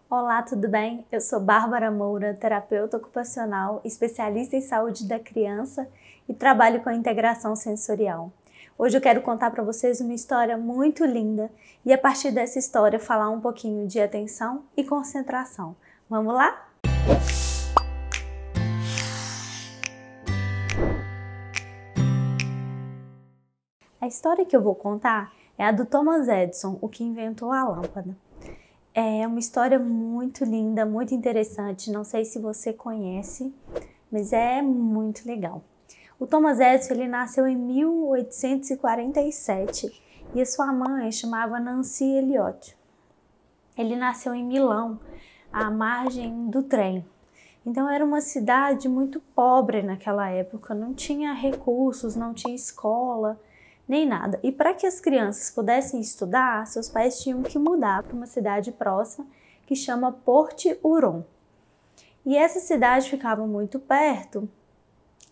Olá, tudo bem? Eu sou Bárbara Moura, terapeuta ocupacional, especialista em saúde da criança e trabalho com a integração sensorial. Hoje eu quero contar para vocês uma história muito linda e a partir dessa história falar um pouquinho de atenção e concentração. Vamos lá? A história que eu vou contar é a do Thomas Edison, o que inventou a lâmpada. É uma história muito linda, muito interessante, não sei se você conhece, mas é muito legal. O Thomas Edison ele nasceu em 1847 e a sua mãe chamava Nancy Elliott. Ele nasceu em Milão, à margem do trem. Então era uma cidade muito pobre naquela época, não tinha recursos, não tinha escola, nem nada. E para que as crianças pudessem estudar, seus pais tinham que mudar para uma cidade próxima que chama Porto-Urom. E essa cidade ficava muito perto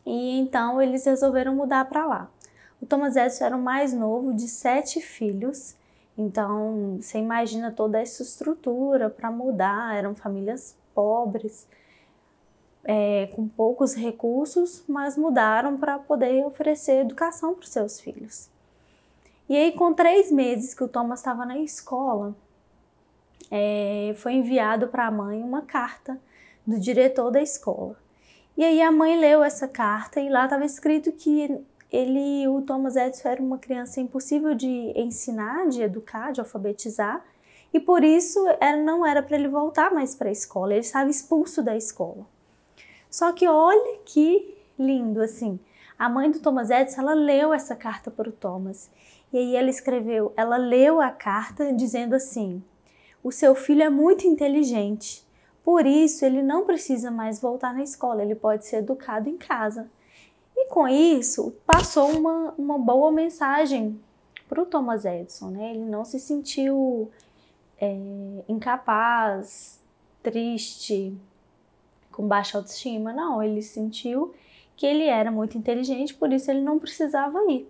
e então eles resolveram mudar para lá. O Thomas Edison era o mais novo de 7 filhos, então você imagina toda essa estrutura para mudar, eram famílias pobres, com poucos recursos, mas mudaram para poder oferecer educação para os seus filhos. E aí, com 3 meses que o Thomas estava na escola, foi enviado para a mãe uma carta do diretor da escola. E aí a mãe leu essa carta e lá estava escrito que o Thomas Edison era uma criança impossível de ensinar, de educar, de alfabetizar, e por isso não era para ele voltar mais para a escola, ele estava expulso da escola. Só que olha que lindo, assim, a mãe do Thomas Edison, ela leu essa carta para o Thomas, e aí ela leu a carta dizendo assim: o seu filho é muito inteligente, por isso ele não precisa mais voltar na escola, ele pode ser educado em casa. E com isso, passou uma boa mensagem para o Thomas Edison, né? Ele não se sentiu incapaz, triste, com baixa autoestima, não, ele sentiu que ele era muito inteligente, por isso ele não precisava ir.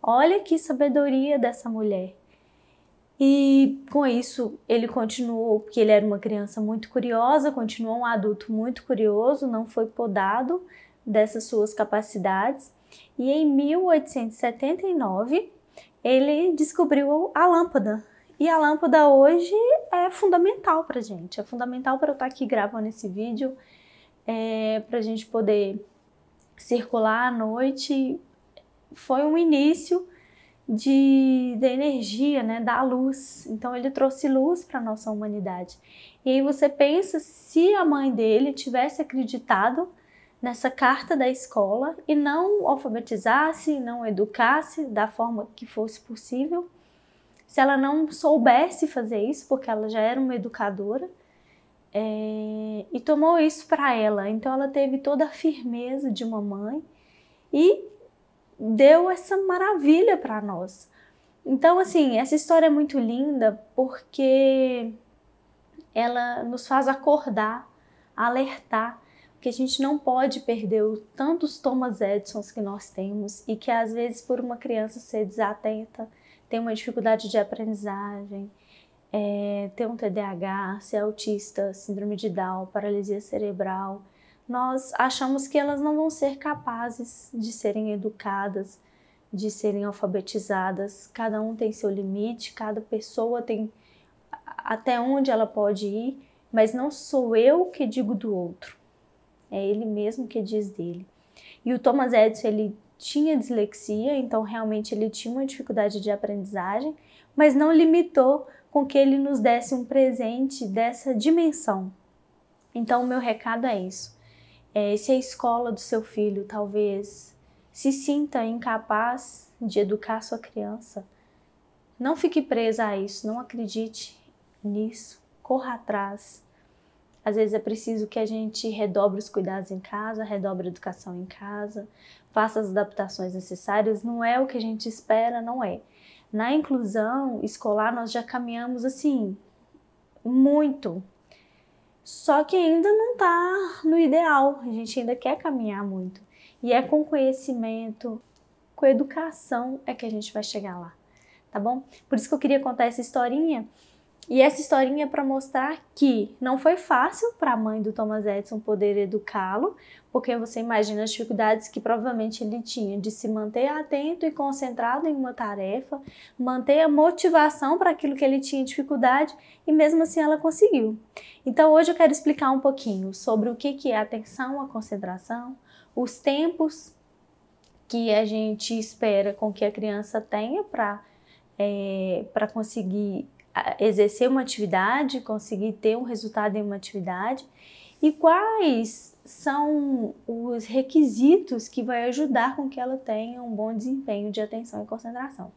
Olha que sabedoria dessa mulher. E com isso ele continuou, porque ele era uma criança muito curiosa, continuou um adulto muito curioso, não foi podado dessas suas capacidades. E em 1879 ele descobriu a lâmpada. E a lâmpada hoje é fundamental para a gente, é fundamental para eu estar aqui gravando esse vídeo, para a gente poder circular à noite. Foi um início da energia, né, da luz. Então ele trouxe luz para a nossa humanidade. E aí você pensa se a mãe dele tivesse acreditado nessa carta da escola e não alfabetizasse, não educasse da forma que fosse possível, se ela não soubesse fazer isso, porque ela já era uma educadora, e tomou isso para ela. Então ela teve toda a firmeza de uma mãe e deu essa maravilha para nós. Então, assim, essa história é muito linda porque ela nos faz acordar, alertar, que a gente não pode perder tantos Thomas Edisons que nós temos e que às vezes por uma criança ser desatenta, tem uma dificuldade de aprendizagem, ter um TDAH, ser autista, síndrome de Down, paralisia cerebral, nós achamos que elas não vão ser capazes de serem educadas, de serem alfabetizadas. Cada um tem seu limite, cada pessoa tem até onde ela pode ir, mas não sou eu que digo do outro, é ele mesmo que diz dele. E o Thomas Edison, ele tinha dislexia, então realmente ele tinha uma dificuldade de aprendizagem, mas não limitou com que ele nos desse um presente dessa dimensão. Então o meu recado é isso. Se a escola do seu filho talvez se sinta incapaz de educar sua criança, não fique presa a isso, não acredite nisso, corra atrás. Às vezes é preciso que a gente redobre os cuidados em casa, redobre a educação em casa, faça as adaptações necessárias, não é o que a gente espera, não é. Na inclusão escolar nós já caminhamos assim, muito. Só que ainda não está no ideal, a gente ainda quer caminhar muito. E é com conhecimento, com educação é que a gente vai chegar lá, tá bom? Por isso que eu queria contar essa historinha E essa historinha é para mostrar que não foi fácil para a mãe do Thomas Edison poder educá-lo, porque você imagina as dificuldades que provavelmente ele tinha de se manter atento e concentrado em uma tarefa, manter a motivação para aquilo que ele tinha dificuldade, e mesmo assim ela conseguiu. Então hoje eu quero explicar um pouquinho sobre o que é a atenção, a concentração, os tempos que a gente espera com que a criança tenha para conseguir exercer uma atividade, conseguir ter um resultado em uma atividade, e quais são os requisitos que vai ajudar com que ela tenha um bom desempenho de atenção e concentração.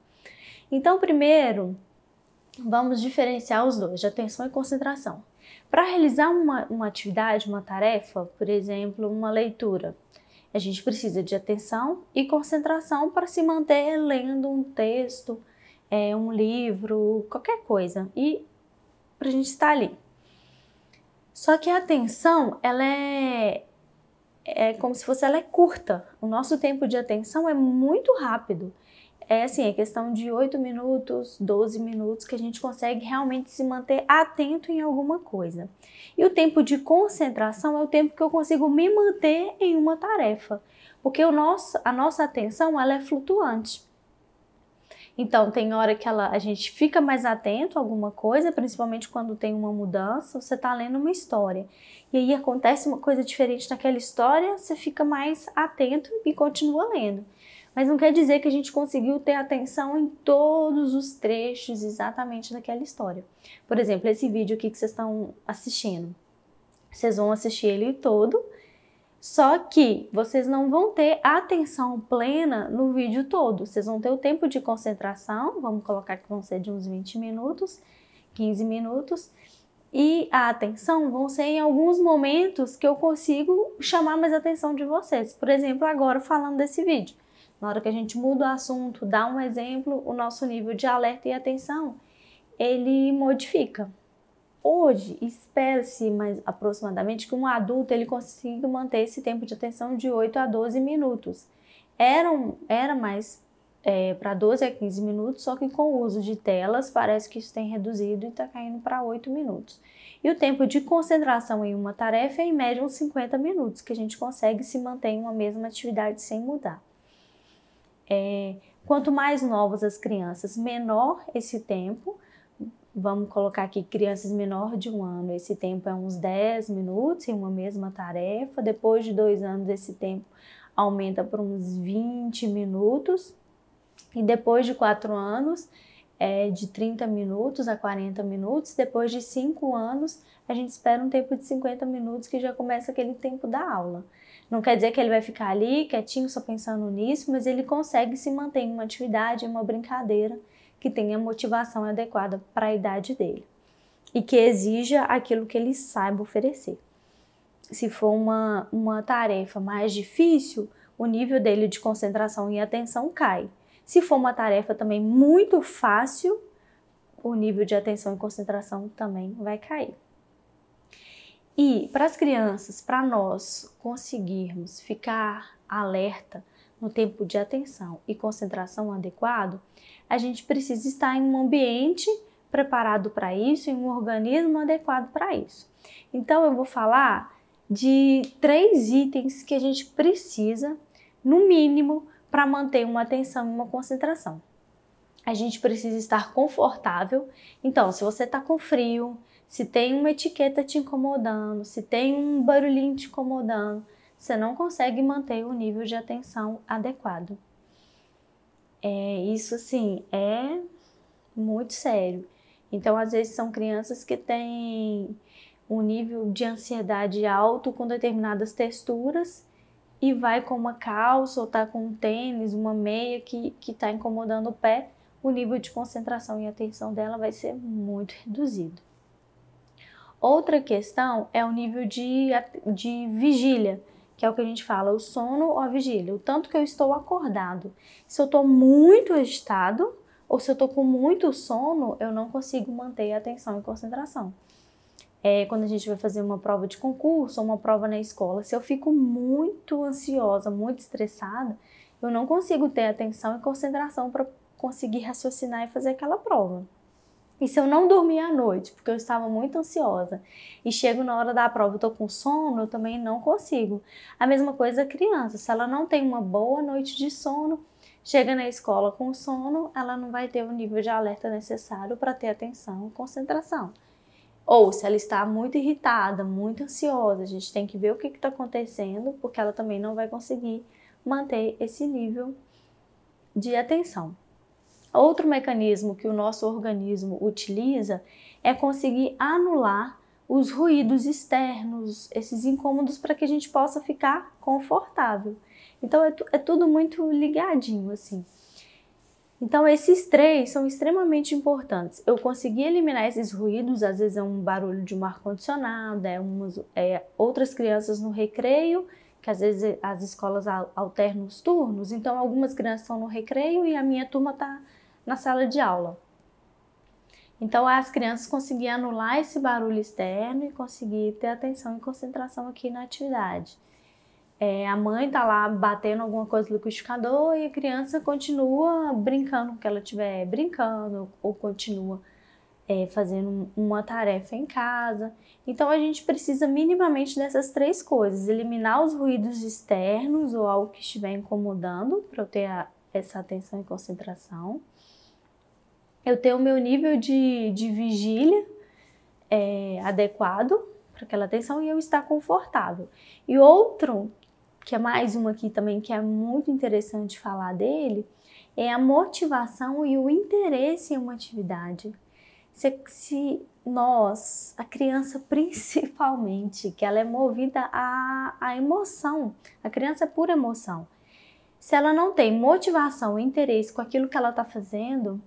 Então, primeiro, vamos diferenciar os dois, de atenção e concentração. Para realizar uma atividade, uma tarefa, por exemplo, uma leitura, a gente precisa de atenção e concentração para se manter lendo um texto, um livro, qualquer coisa, e para a gente estar ali. Só que a atenção, ela é como se fosse, ela é curta. O nosso tempo de atenção é muito rápido. É assim, é questão de 8 minutos, 12 minutos que a gente consegue realmente se manter atento em alguma coisa. E o tempo de concentração é o tempo que eu consigo me manter em uma tarefa, porque a nossa atenção, ela é flutuante. Então, tem hora que a gente fica mais atento a alguma coisa, principalmente quando tem uma mudança, você está lendo uma história. E aí acontece uma coisa diferente naquela história, você fica mais atento e continua lendo. Mas não quer dizer que a gente conseguiu ter atenção em todos os trechos exatamente daquela história. Por exemplo, esse vídeo aqui que vocês estão assistindo. Vocês vão assistir ele todo, só que vocês não vão ter atenção plena no vídeo todo. Vocês vão ter o tempo de concentração, vamos colocar que vão ser de uns 20 minutos, 15 minutos. E a atenção vão ser em alguns momentos que eu consigo chamar mais atenção de vocês. Por exemplo, agora falando desse vídeo. Na hora que a gente muda o assunto, dá um exemplo, o nosso nível de alerta e atenção, ele modifica. Hoje, espera-se mais aproximadamente que um adulto ele consiga manter esse tempo de atenção de 8 a 12 minutos. Era mais para 12 a 15 minutos, só que com o uso de telas parece que isso tem reduzido e está caindo para 8 minutos. E o tempo de concentração em uma tarefa é em média uns 50 minutos, que a gente consegue se manter em uma mesma atividade sem mudar. Quanto mais novas as crianças, menor esse tempo. Vamos colocar aqui crianças menor de 1 ano, esse tempo é uns 10 minutos em uma mesma tarefa. Depois de 2 anos, esse tempo aumenta para uns 20 minutos. E depois de 4 anos, de 30 minutos a 40 minutos. Depois de 5 anos, a gente espera um tempo de 50 minutos, que já começa aquele tempo da aula. Não quer dizer que ele vai ficar ali quietinho só pensando nisso, mas ele consegue se manter em uma atividade, em uma brincadeira, que tenha motivação adequada para a idade dele e que exija aquilo que ele saiba oferecer. Se for uma tarefa mais difícil, o nível dele de concentração e atenção cai. Se for uma tarefa também muito fácil, o nível de atenção e concentração também vai cair. E para as crianças, para nós conseguirmos ficar alerta no tempo de atenção e concentração adequado, a gente precisa estar em um ambiente preparado para isso, em um organismo adequado para isso. Então eu vou falar de 3 itens que a gente precisa, no mínimo, para manter uma atenção e uma concentração. A gente precisa estar confortável. Então, se você está com frio, se tem uma etiqueta te incomodando, se tem um barulhinho te incomodando, você não consegue manter o nível de atenção adequado. Isso, assim, é muito sério. Então, às vezes, são crianças que têm um nível de ansiedade alto com determinadas texturas e vai com uma calça ou tá com um tênis, uma meia que está incomodando o pé, o nível de concentração e atenção dela vai ser muito reduzido. Outra questão é o nível de vigília, que é o que a gente fala, o sono ou a vigília, o tanto que eu estou acordado. Se eu estou muito agitado ou se eu estou com muito sono, eu não consigo manter a atenção e concentração. Quando a gente vai fazer uma prova de concurso ou uma prova na escola, se eu fico muito ansiosa, muito estressada, eu não consigo ter atenção e concentração para conseguir raciocinar e fazer aquela prova. E se eu não dormir à noite, porque eu estava muito ansiosa, e chego na hora da prova, eu tô com sono, eu também não consigo. A mesma coisa a criança, se ela não tem uma boa noite de sono, chega na escola com sono, ela não vai ter o nível de alerta necessário para ter atenção e concentração. Ou se ela está muito irritada, muito ansiosa, a gente tem que ver o que está acontecendo, porque ela também não vai conseguir manter esse nível de atenção. Outro mecanismo que o nosso organismo utiliza é conseguir anular os ruídos externos, esses incômodos, para que a gente possa ficar confortável. Então é tudo muito ligadinho assim. Então esses três são extremamente importantes. Eu consegui eliminar esses ruídos, às vezes é um barulho de um ar-condicionado, outras crianças no recreio, que às vezes as escolas alternam os turnos, então algumas crianças estão no recreio e a minha turma está na sala de aula. Então as crianças conseguiam anular esse barulho externo e conseguir ter atenção e concentração aqui na atividade. A mãe tá lá batendo alguma coisa no liquidificador e a criança continua brincando, que ela estiver brincando, ou continua fazendo uma tarefa em casa. Então a gente precisa minimamente dessas três coisas: eliminar os ruídos externos ou algo que estiver incomodando para eu ter essa atenção e concentração. Eu ter o meu nível de vigília adequado para aquela atenção e eu estar confortável. E outro, que é mais um aqui também, que é muito interessante falar dele, é a motivação e o interesse em uma atividade. Se nós, a criança principalmente, que ela é movida à emoção, a criança é pura emoção. Se ela não tem motivação e interesse com aquilo que ela está fazendo,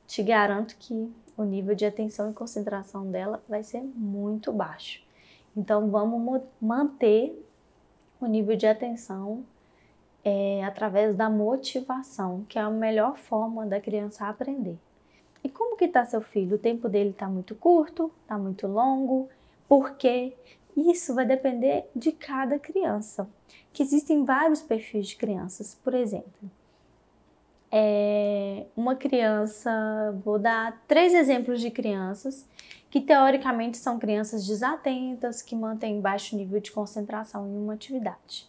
te garanto que o nível de atenção e concentração dela vai ser muito baixo. Então vamos manter o nível de atenção através da motivação, que é a melhor forma da criança aprender. E como que está seu filho? O tempo dele está muito curto? Está muito longo? Por quê? Isso vai depender de cada criança, que existem vários perfis de crianças. Por exemplo, uma criança, vou dar 3 exemplos de crianças que teoricamente são crianças desatentas, que mantêm baixo nível de concentração em uma atividade.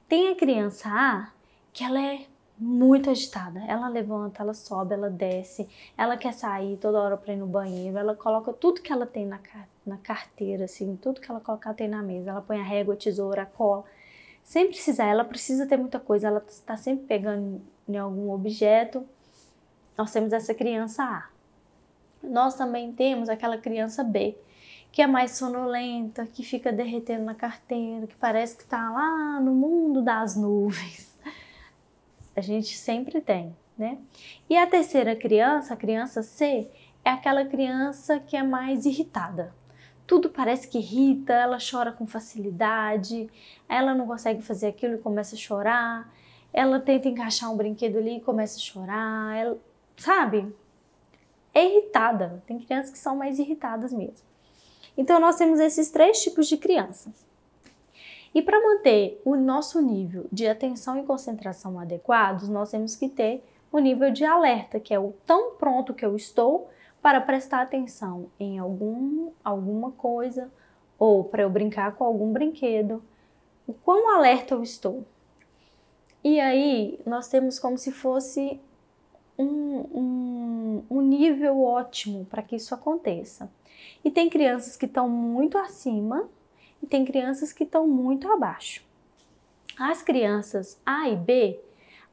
Tem a criança A, que ela é muito agitada, ela levanta, ela sobe, ela desce, ela quer sair toda hora para ir no banheiro, ela coloca tudo que ela tem na carteira, assim, tudo que ela colocar tem na mesa, ela põe a régua, a tesoura, a cola, sem precisar, ela precisa ter muita coisa, ela está sempre pegando em algum objeto. Nós temos essa criança A. Nós também temos aquela criança B, que é mais sonolenta, que fica derretendo na carteira, que parece que está lá no mundo das nuvens. A gente sempre tem, né? E a terceira criança, a criança C, é aquela criança que é mais irritada. Tudo parece que irrita, ela chora com facilidade, ela não consegue fazer aquilo e começa a chorar, ela tenta encaixar um brinquedo ali e começa a chorar, ela, sabe? É irritada, tem crianças que são mais irritadas mesmo. Então nós temos esses 3 tipos de criança. E para manter o nosso nível de atenção e concentração adequados, nós temos que ter o nível de alerta, que é o tão pronto que eu estou para prestar atenção em alguma coisa ou para eu brincar com algum brinquedo, o quão alerta eu estou. E aí nós temos como se fosse um nível ótimo para que isso aconteça. E tem crianças que estão muito acima e tem crianças que estão muito abaixo. As crianças A e B,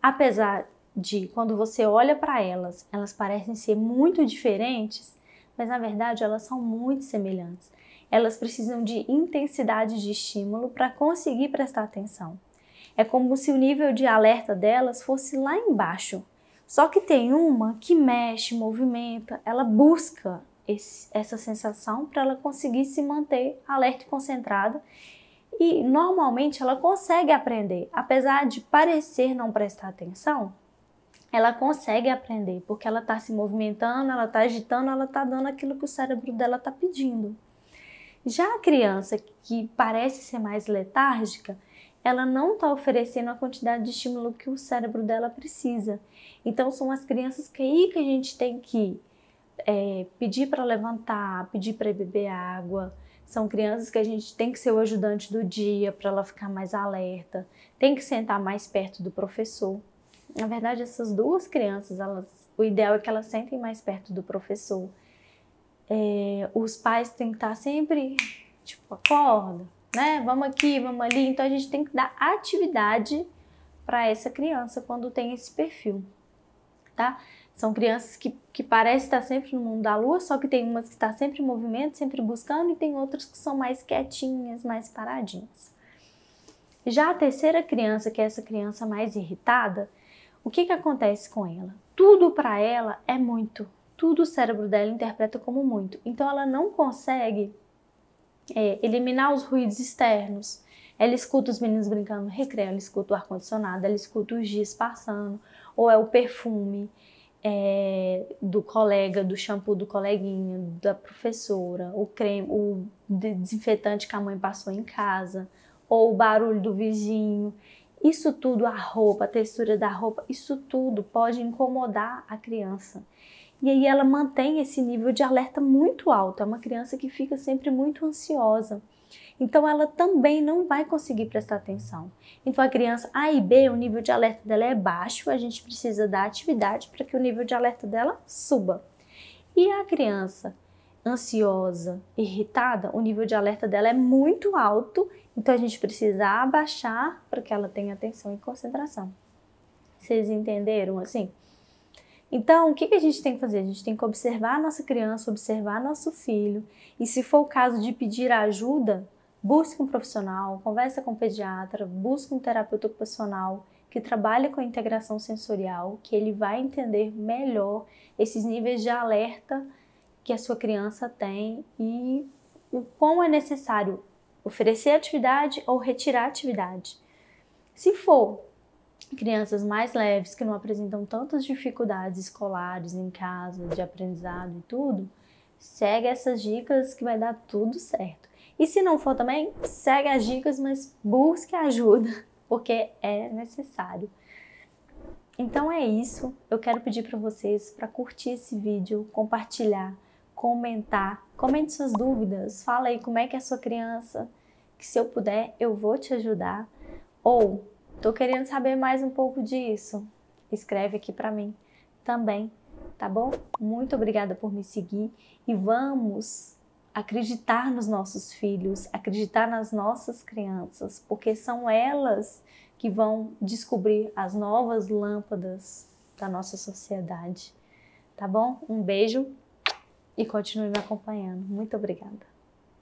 apesar de quando você olha para elas, elas parecem ser muito diferentes, mas na verdade elas são muito semelhantes. Elas precisam de intensidade de estímulo para conseguir prestar atenção. É como se o nível de alerta delas fosse lá embaixo. Só que tem uma que mexe, movimenta, ela busca essa sensação para ela conseguir se manter alerta e concentrada. E normalmente ela consegue aprender, apesar de parecer não prestar atenção, ela consegue aprender, porque ela está se movimentando, ela está agitando, ela está dando aquilo que o cérebro dela está pedindo. Já a criança que parece ser mais letárgica, ela não está oferecendo a quantidade de estímulo que o cérebro dela precisa. Então são as crianças que aí que a gente tem que pedir para levantar, pedir para beber água. São crianças que a gente tem que ser o ajudante do dia para ela ficar mais alerta, tem que sentar mais perto do professor. Na verdade, essas duas crianças, o ideal é que elas sentem mais perto do professor. Os pais têm que estar sempre, tipo, acorda, né? Vamos aqui, vamos ali. Então a gente tem que dar atividade para essa criança quando tem esse perfil, tá? São crianças que parecem estar sempre no mundo da lua, só que tem umas que estão sempre em movimento, sempre buscando, e tem outras que são mais quietinhas, mais paradinhas. Já a terceira criança, que é essa criança mais irritada, o que acontece com ela? Tudo para ela é muito, tudo o cérebro dela interpreta como muito. Então ela não consegue eliminar os ruídos externos. Ela escuta os meninos brincando no recreio, ela escuta o ar-condicionado, ela escuta os dias passando, ou é o perfume do colega, do shampoo do coleguinha, da professora, o creme, o desinfetante que a mãe passou em casa, ou o barulho do vizinho. Isso tudo, a roupa, a textura da roupa, isso tudo pode incomodar a criança. E aí ela mantém esse nível de alerta muito alto. É uma criança que fica sempre muito ansiosa. Então ela também não vai conseguir prestar atenção. Então a criança A e B, o nível de alerta dela é baixo, a gente precisa dar atividade para que o nível de alerta dela suba. E a criança ansiosa, irritada, o nível de alerta dela é muito alto, então a gente precisa abaixar para que ela tenha atenção e concentração. Vocês entenderam assim? Então, o que a gente tem que fazer? A gente tem que observar a nossa criança, observar nosso filho, e se for o caso de pedir ajuda, busque um profissional, conversa com um pediatra, busque um terapeuta ocupacional que trabalhe com a integração sensorial, que ele vai entender melhor esses níveis de alerta que a sua criança tem e o quão é necessário oferecer atividade ou retirar atividade. Se for crianças mais leves, que não apresentam tantas dificuldades escolares em casa, de aprendizado e tudo, segue essas dicas que vai dar tudo certo. E se não for também, segue as dicas, mas busque ajuda, porque é necessário. Então é isso, eu quero pedir para vocês para curtir esse vídeo, compartilhar, comentar, comente suas dúvidas, fala aí como é que é a sua criança, que se eu puder eu vou te ajudar, ou tô querendo saber mais um pouco disso, escreve aqui para mim também, tá bom? Muito obrigada por me seguir e vamos acreditar nos nossos filhos, acreditar nas nossas crianças, porque são elas que vão descobrir as novas lâmpadas da nossa sociedade, tá bom? Um beijo e continue me acompanhando. Muito obrigada.